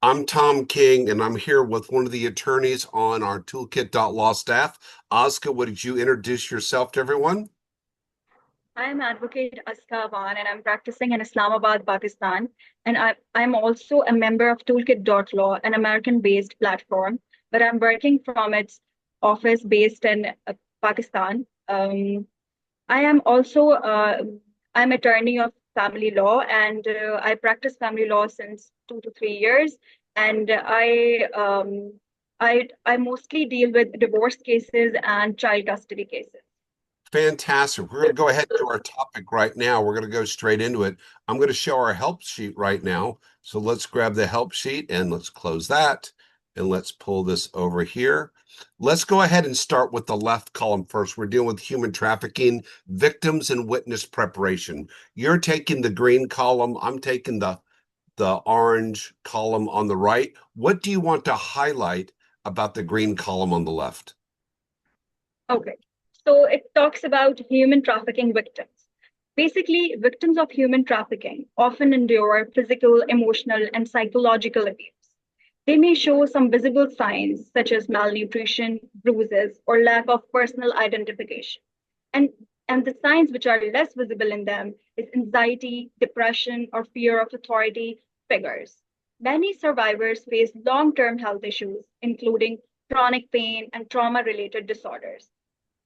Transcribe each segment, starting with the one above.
I'm Tom King, and I'm here with one of the attorneys on our Toolkit.law staff. Azka, would you introduce yourself to everyone? I'm Advocate Azka Awan, and I'm practicing in Islamabad, Pakistan. And I'm also a member of Toolkit.law, an American-based platform, but I'm working from its office based in Pakistan. I am also I'm attorney of family law, and I practice family law since 2 to 3 years. And I mostly deal with divorce cases and child custody cases. Fantastic. We're going to go ahead to our topic right now. We're going to go straight into it. I'm going to show our help sheet right now. So let's grab the help sheet and let's close that. And let's pull this over here. Let's go ahead and start with the left column first. We're dealing with human trafficking, victims, and witness preparation. You're taking the green column. I'm taking the orange column on the right. What do you want to highlight about the green column on the left? Okay. So it talks about human trafficking victims. Basically, victims of human trafficking often endure physical, emotional, and psychological abuse. They may show some visible signs such as malnutrition, bruises, or lack of personal identification. And, and the signs which are less visible in them is anxiety, depression, or fear of authority figures. Many survivors face long-term health issues, including chronic pain and trauma-related disorders.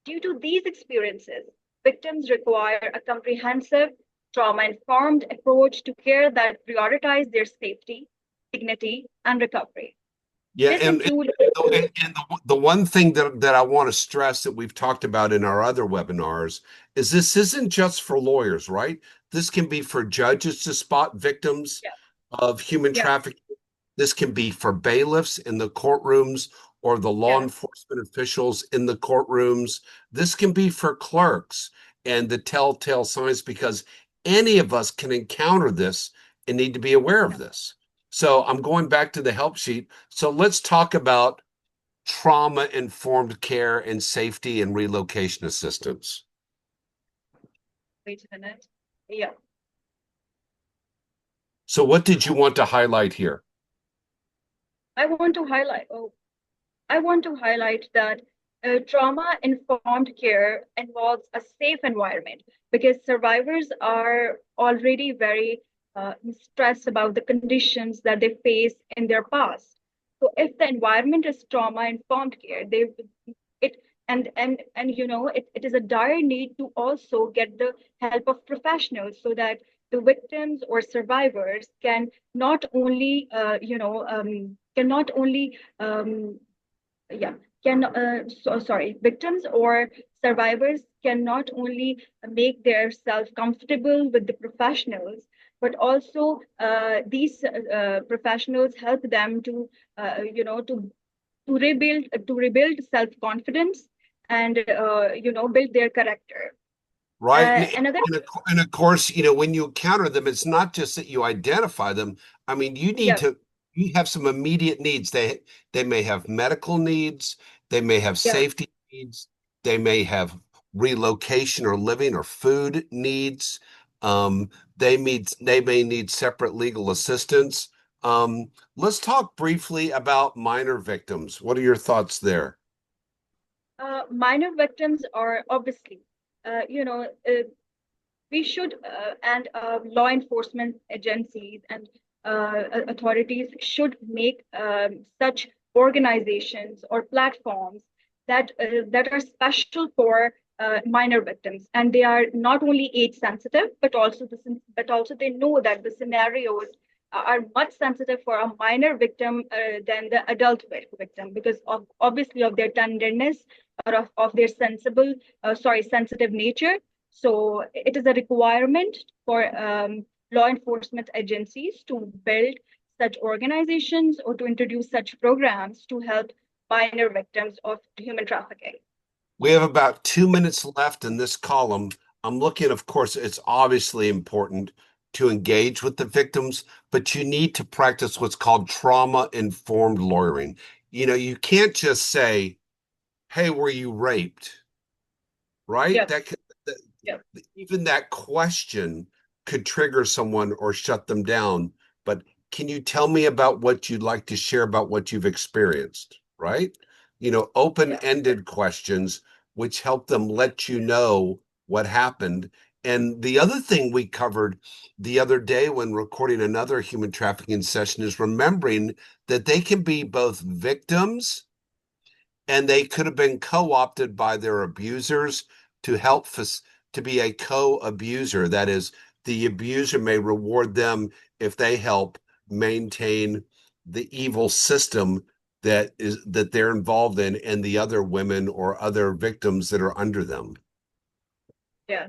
Due to these experiences, victims require a comprehensive, trauma-informed approach to care that prioritizes their safety, dignity, and recovery. Yeah, This includes, and the one thing that I want to stress that we've talked about in our other webinars is this isn't just for lawyers, right? This can be for judges to spot victims yeah, of human yeah, trafficking. This can be for bailiffs in the courtrooms or the law yeah, enforcement officials in the courtrooms. This can be for clerks and the telltale signs because any of us can encounter this and need to be aware of yeah. this. So I'm going back to the help sheet. So let's talk about trauma informed care and safety and relocation assistance. Wait a minute. Yeah. So, what did you want to highlight here? I want to highlight, oh, I want to highlight that trauma-informed care involves a safe environment because survivors are already very stressed about the conditions that they face in their past. So if the environment is trauma-informed care, they it and it is a dire need to also get the help of professionals so that the victims or survivors not only can not only yeah sorry, victims or survivors can not only make their self comfortable with the professionals, but also these professionals help them to rebuild self confidence and build their character. Right. Another And of course, when you encounter them, it's not just that you identify them. I mean, Yeah, you have some immediate needs. They may have medical needs, they may have yeah, safety needs, they may have relocation or living or food needs. They may need separate legal assistance. Let's talk briefly about minor victims. What are your thoughts there? minor victims are obviously we should and law enforcement agencies and authorities should make such organizations or platforms that are special for minor victims, and they are not only age sensitive but also they know that the scenarios are much sensitive for a minor victim than the adult victim because of obviously of their tenderness or of their sensitive nature. So it is a requirement for law enforcement agencies to build such organizations or to introduce such programs to help minor victims of human trafficking. We have about 2 minutes left in this column. I'm looking, of course, it's obviously important to engage with the victims, but you need to practice what's called trauma-informed lawyering. You can't just say, "Hey, were you raped?" Right? Yes. That, Yep. even that question could trigger someone or shut them down. But can you tell me about what you'd like to share about what you've experienced, right? Yeah. Open-ended questions which help them let you know what happened. And the other thing we covered the other day when recording another human trafficking session is remembering that they can be both victims and they could have been co-opted by their abusers to help to be a co-abuser. That is, the abuser may reward them if they help maintain the evil system that they're involved in and the other women or other victims that are under them. Yeah.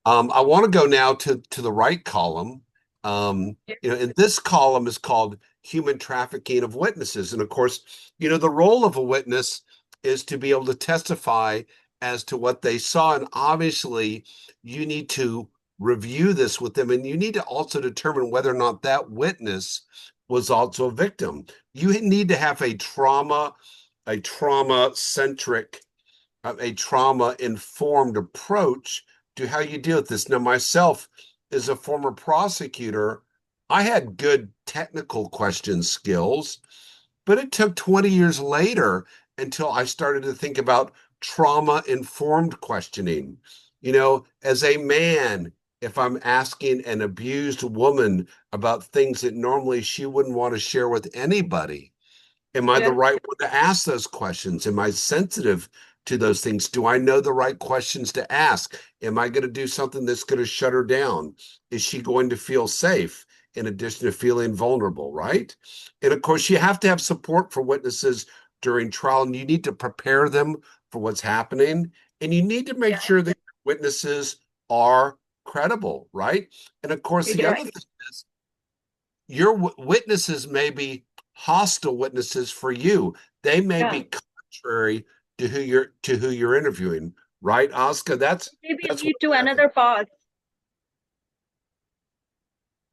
I want to go now to the right column. Yeah. And this column is called human trafficking of witnesses. And of course, the role of a witness is to be able to testify as to what they saw. And obviously, you need to review this with them, and you need to also determine whether or not that witness was also a victim. You need to have a trauma centric a trauma informed approach to how you deal with this. Now, myself, as a former prosecutor, I had good technical question skills, but it took 20 years later until I started to think about trauma informed questioning. As a man, if I'm asking an abused woman about things that normally she wouldn't want to share with anybody, am I the Yeah. right one to ask those questions? Am I sensitive to those things? Do I know the right questions to ask? Am I going to do something that's going to shut her down? Is she going to feel safe in addition to feeling vulnerable, right? And of course, you have to have support for witnesses during trial, and you need to prepare them for what's happening. And you need to make Yeah. sure that witnesses are credible, right? And of course, You the do. other thing is your witnesses may be hostile witnesses for you. They may Yeah. be contrary to who you're interviewing, right, Oscar? Maybe That's lead one to traffic. another path.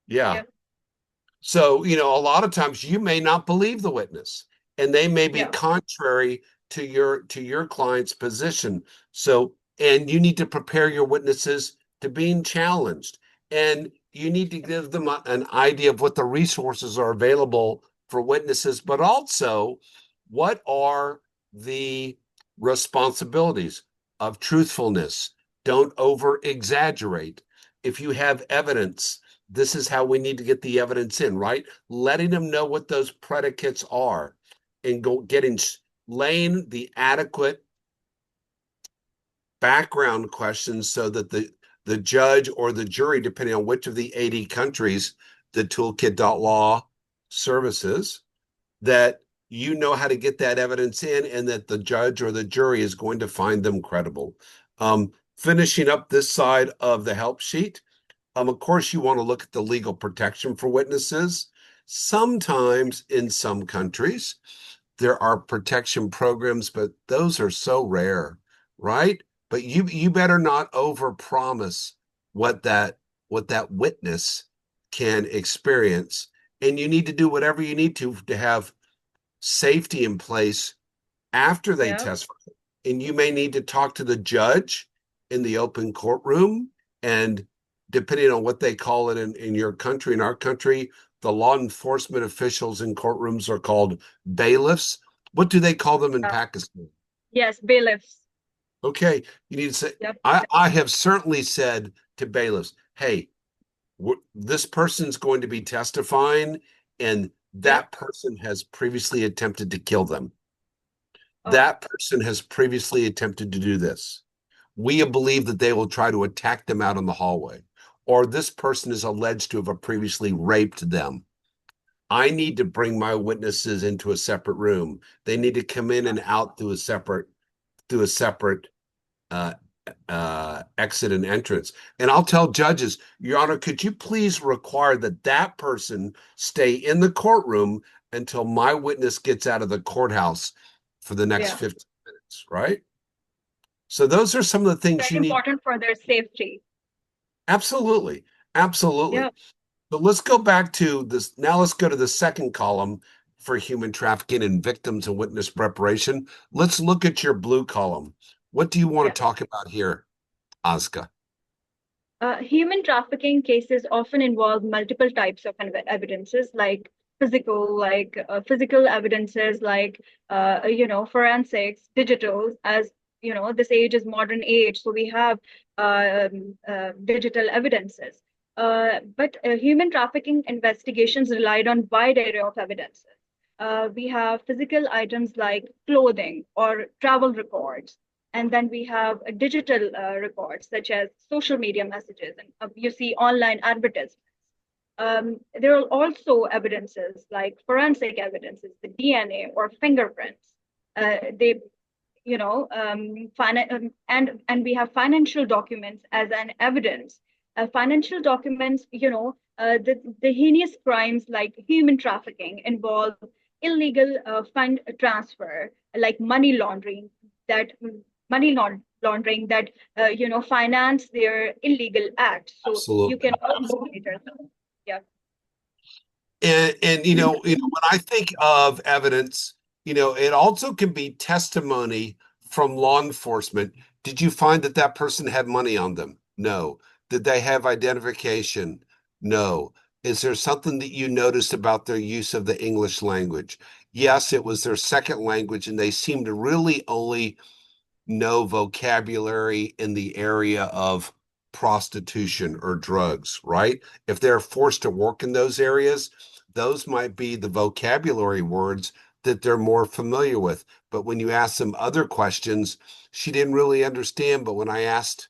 Yeah. Yeah. So, a lot of times you may not believe the witness and they may be Yeah. contrary to your client's position. So, and you need to prepare your witnesses to being challenged. And you need to give them an idea of what the resources are available for witnesses, but also what are the responsibilities of truthfulness. Don't over exaggerate. If you have evidence, this is how we need to get the evidence in, right? Letting them know what those predicates are and laying the adequate background questions so that the judge or the jury, depending on which of the 80 countries the Toolkit.law services, that you know how to get that evidence in and that the judge or the jury is going to find them credible. Finishing up this side of the help sheet, of course, you want to look at the legal protection for witnesses. Sometimes in some countries, there are protection programs, but those are so rare, right? But you better not overpromise what that what that witness can experience. And you need to do whatever you need to have safety in place after they Yeah. testify. And you may need to talk to the judge in the open courtroom. And depending on what they call it in your country, in our country, the law enforcement officials in courtrooms are called bailiffs. What do they call them in Yeah. Pakistan? Yes. Bailiffs. Okay, you need to say, Yep. I have certainly said to bailiffs, hey, this person's going to be testifying, and Yep. that person has previously attempted to kill them. Oh. That person has previously attempted to do this. We believe that they will try to attack them out in the hallway, or this person is alleged to have previously raped them. I need to bring my witnesses into a separate room. They need to come in and out through a separate uh, exit and entrance. And I'll tell judges, Your Honor, could you please require that that person stay in the courtroom until my witness gets out of the courthouse for the next Yeah. 15 minutes, right? So those are some of the things Very you need. important for their safety. Absolutely. Absolutely. Yeah. But let's go back to this. Now let's go to the second column for human trafficking and victims and witness preparation. Let's look at your blue column. What do you want Yeah. to talk about here, Azka? Human trafficking cases often involve multiple types of evidences, like physical evidences, like forensics, digital. As you know, this age is modern age, so we have digital evidences. But human trafficking investigations relied on wide array of evidences. We have physical items like clothing or travel records, and then we have digital records such as social media messages, and you see online advertisements. There are also evidences like forensic evidences, the DNA or fingerprints. They, and we have financial documents as an evidence. Financial documents, the heinous crimes like human trafficking involve illegal fund transfer, like that money laundering that finance their illegal acts. So you Absolutely. can also monitor them. Yeah. And when I think of evidence, it also can be testimony from law enforcement. Did you find that that person had money on them? No. Did they have identification? No. Is there something that you noticed about their use of the English language? Yes, it was their second language, and they seemed to really only know vocabulary in the area of prostitution or drugs, right? If they're forced to work in those areas, those might be the vocabulary words that they're more familiar with. But when you ask them other questions, she didn't really understand. But when I asked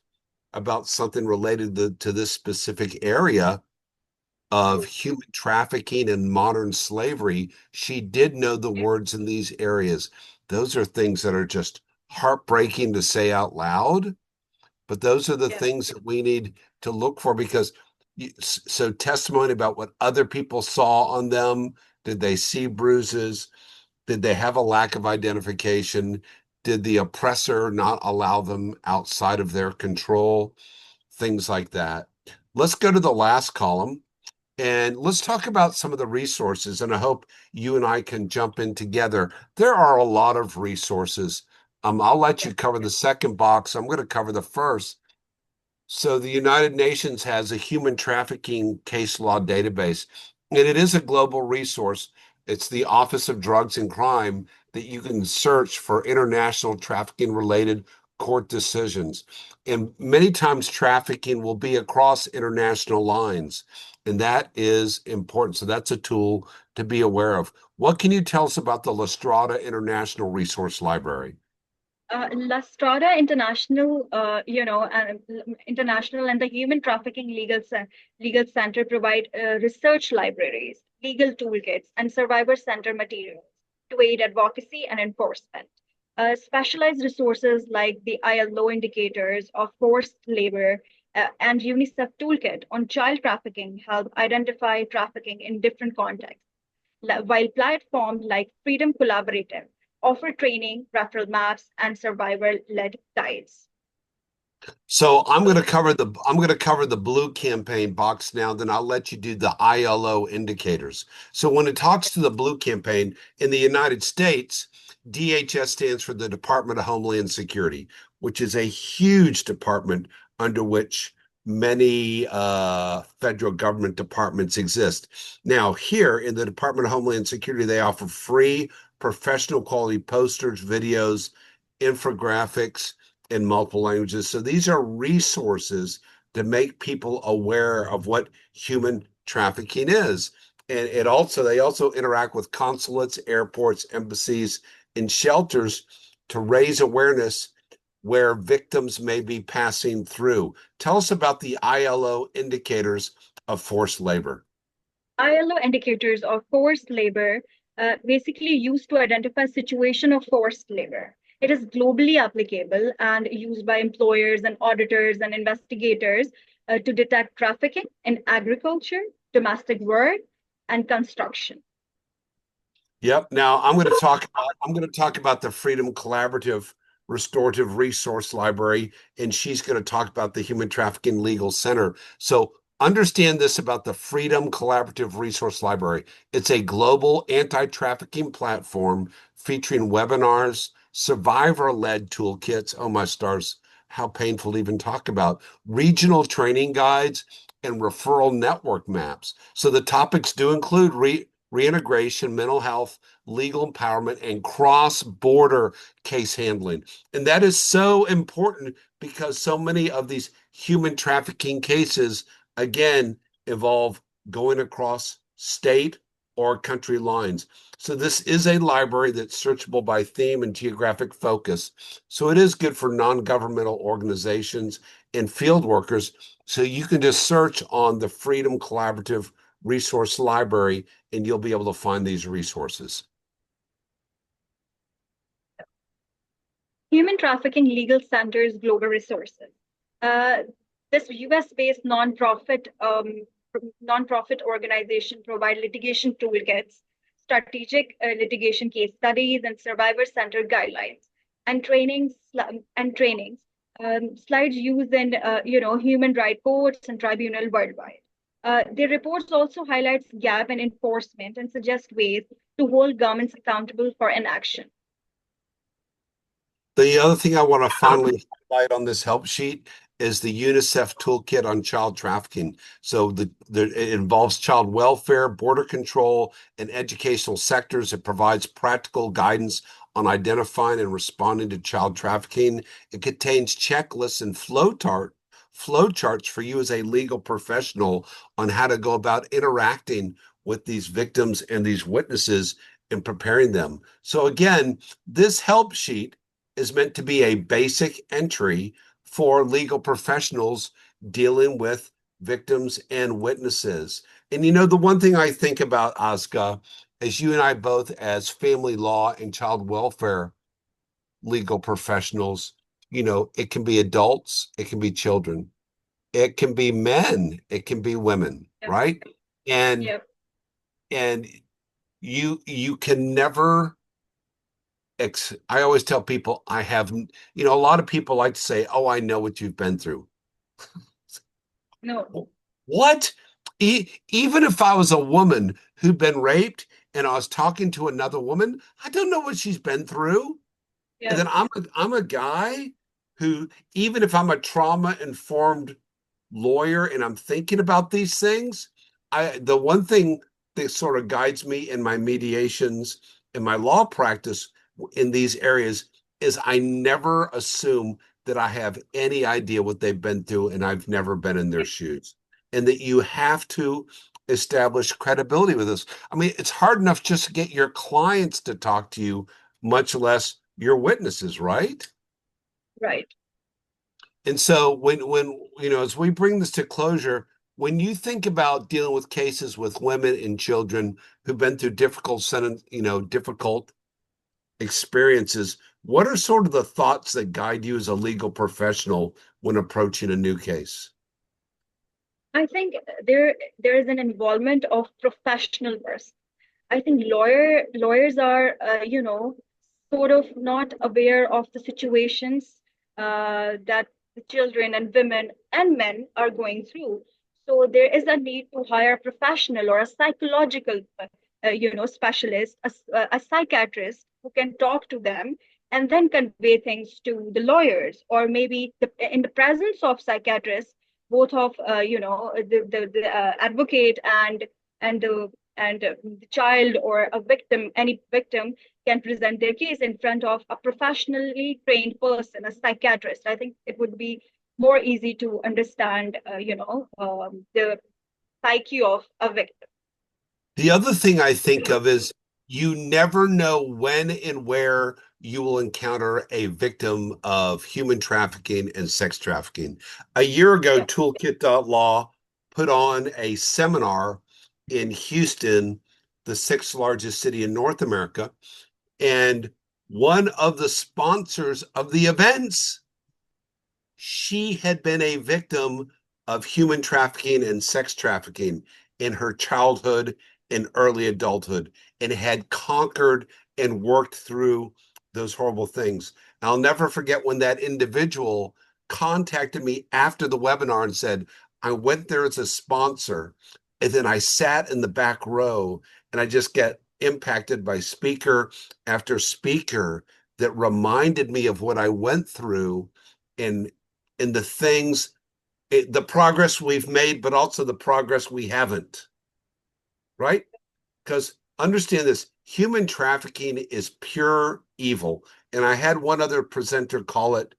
about something related to this specific area of human trafficking and modern slavery, she did know the words in these areas. Those are things that are just heartbreaking to say out loud, but those are the Yeah. things that we need to look for because so testimony about what other people saw on them. Did they see bruises? Did they have a lack of identification? Did the oppressor not allow them outside of their control? Things like that. Let's go to the last column. And let's talk about some of the resources. And I hope you and I can jump in together. There are a lot of resources. I'll let Yeah. you cover the second box. I'm going to cover the first. So the United Nations has a human trafficking case law database, and it is a global resource. It's the Office of Drugs and Crime that you can search for international trafficking related court decisions. And many times trafficking will be across international lines, and that is important. So that's a tool to be aware of. What can you tell us about the La Strada International Resource Library? La Strada International, International and the Human Trafficking Legal Center provide research libraries, legal toolkits, and survivor center materials to aid advocacy and enforcement. Specialized resources like the ILO indicators of forced labor and UNICEF toolkit on child trafficking help identify trafficking in different contexts, while platforms like Freedom Collaborative offer training, referral maps, and survivor-led guides. So I'm going to cover the blue campaign box now, then I'll let you do the ILO indicators. So when it talks to the blue campaign in the United States, DHS stands for the Department of Homeland Security, which is a huge department under which many federal government departments exist. Now, here in the Department of Homeland Security, they offer free professional quality posters, videos, infographics in multiple languages. So these are resources to make people aware of what human trafficking is. And they also interact with consulates, airports, embassies, and shelters to raise awareness where victims may be passing through. Tell us about the ILO indicators of forced labor. ILO indicators of forced labor basically used to identify situation of forced labor. It is globally applicable and used by employers and auditors and investigators to detect trafficking in agriculture, domestic work, and construction. Yep. Now I'm going to talk about the Freedom Collaborative Restorative Resource Library, and she's going to talk about the Human Trafficking Legal Center. So understand this about the Freedom Collaborative Resource Library. It's a global anti-trafficking platform featuring webinars, survivor-led toolkits. Oh my stars. how painful to even talk about, regional training guides, and referral network maps. So the topics do include reintegration, mental health, legal empowerment, and cross-border case handling. And that is so important because so many of these human trafficking cases, again, involve going across state or country lines. So this is a library that's searchable by theme and geographic focus. So it is good for non-governmental organizations and field workers. So you can just search on the Freedom Collaborative Resource Library and you'll be able to find these resources. Human Trafficking Legal Center's Global Resources. Uh, this US-based nonprofit organization provide litigation toolkits, strategic litigation case studies, and survivor-centered guidelines and trainings. Slides used in human rights courts and tribunal worldwide. The reports also highlights gap in enforcement and suggest ways to hold governments accountable for inaction. The other thing I want to finally highlight on this help sheet is the UNICEF toolkit on child trafficking. So it involves child welfare, border control, and educational sectors. It provides practical guidance on identifying and responding to child trafficking. It contains checklists and flow charts for you as a legal professional on how to go about interacting with these victims and these witnesses and preparing them. So again, this help sheet is meant to be a basic entry for legal professionals dealing with victims and witnesses. And the one thing I think about, Azka, is you and I both, as family law and child welfare legal professionals, it can be adults, it can be children, it can be men, it can be women, Yep. right? And Yep. and you can never I always tell people a lot of people like to say, "Oh, I know what you've been through." No. What? Even if I was a woman who'd been raped and I was talking to another woman, I don't know what she's been through. And then Yep. I'm a guy who, even if I'm a trauma-informed lawyer and I'm thinking about these things, the one thing that sort of guides me in my mediations and my law practice in these areas is I never assume that I have any idea what they've been through and I've never been in their shoes. And that you have to establish credibility with this. I mean, it's hard enough just to get your clients to talk to you, much less your witnesses, right? Right. And so when as we bring this to closure, when you think about dealing with cases with women and children who've been through difficult experiences, what are sort of the thoughts that guide you as a legal professional when approaching a new case? I think there is an involvement of professional person. I think lawyers are sort of not aware of the situations that the children and women and men are going through. So there is a need to hire a professional or a psychological specialist, a psychiatrist who can talk to them and then convey things to the lawyers, or maybe in the presence of psychiatrists, both of the advocate and the child or a victim, any victim, can present their case in front of a professionally trained person, a psychiatrist. I think it would be more easy to understand, the psyche of a victim. The other thing I think of is you never know when and where you will encounter a victim of human trafficking and sex trafficking. A year ago, Yeah. Toolkit.law put on a seminar in Houston, the sixth largest city in North America. And one of the sponsors of the events, she had been a victim of human trafficking and sex trafficking in her childhood and early adulthood and had conquered and worked through those horrible things. And I'll never forget when that individual contacted me after the webinar and said, I went there as a sponsor, and then I sat in the back row and I just get impacted by speaker after speaker that reminded me of what I went through. And and the things, the progress we've made, but also the progress we haven't, right? Because understand this, human trafficking is pure evil. And I had one other presenter call it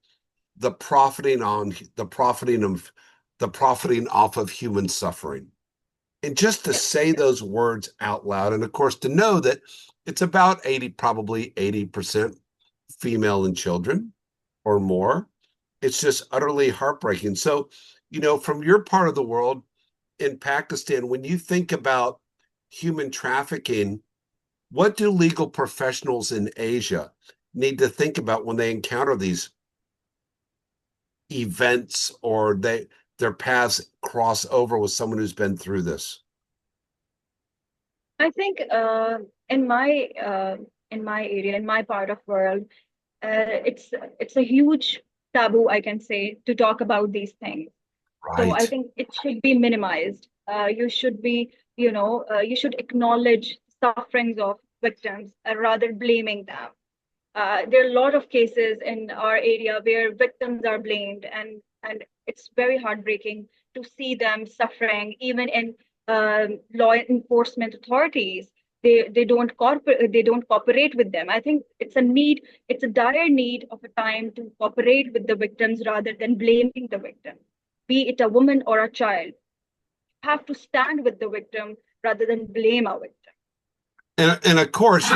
the profiting on the profiting of the profiting off of human suffering. And just to Yeah. say those words out loud, and of course to know that it's about 80, probably 80% female and children or more, it's just utterly heartbreaking. So, from your part of the world in Pakistan, when you think about human trafficking, what do legal professionals in Asia need to think about when they encounter these events or their paths cross over with someone who's been through this? I think in my area, in my part of world, it's a huge taboo, I can say, to talk about these things. So I Right. think it should be minimized. You should be, you should acknowledge sufferings of victims rather blaming them. There are a lot of cases in our area where victims are blamed, and it's very heartbreaking to see them suffering, even in law enforcement authorities. They don't cooperate with them. I think it's a dire need of a time to cooperate with the victims rather than blaming the victim, be it a woman or a child. You have to stand with the victim rather than blame a victim. And of course,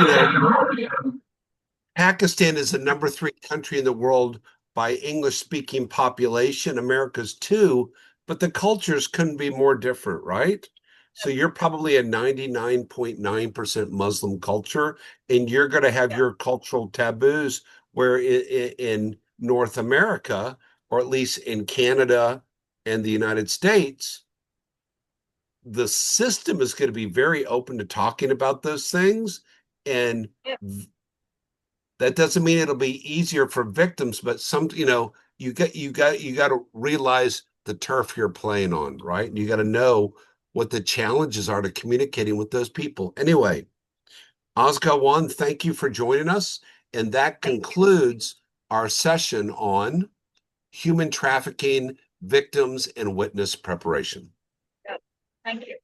Pakistan is the number three country in the world by English speaking population. America's two, but the cultures couldn't be more different, right? So you're probably a 99.9% Muslim culture, and you're going to have Yeah. your cultural taboos where in North America, or at least in Canada and the United States, the system is going to be very open to talking about those things. And Yeah. that doesn't mean it'll be easier for victims, but you got to realize the turf you're playing on, right? And you got to know what the challenges are to communicating with those people. Anyway, Azka Awan, thank you for joining us. And that Thank you. concludes our session on human trafficking victims and witness preparation. Yeah. Thank you.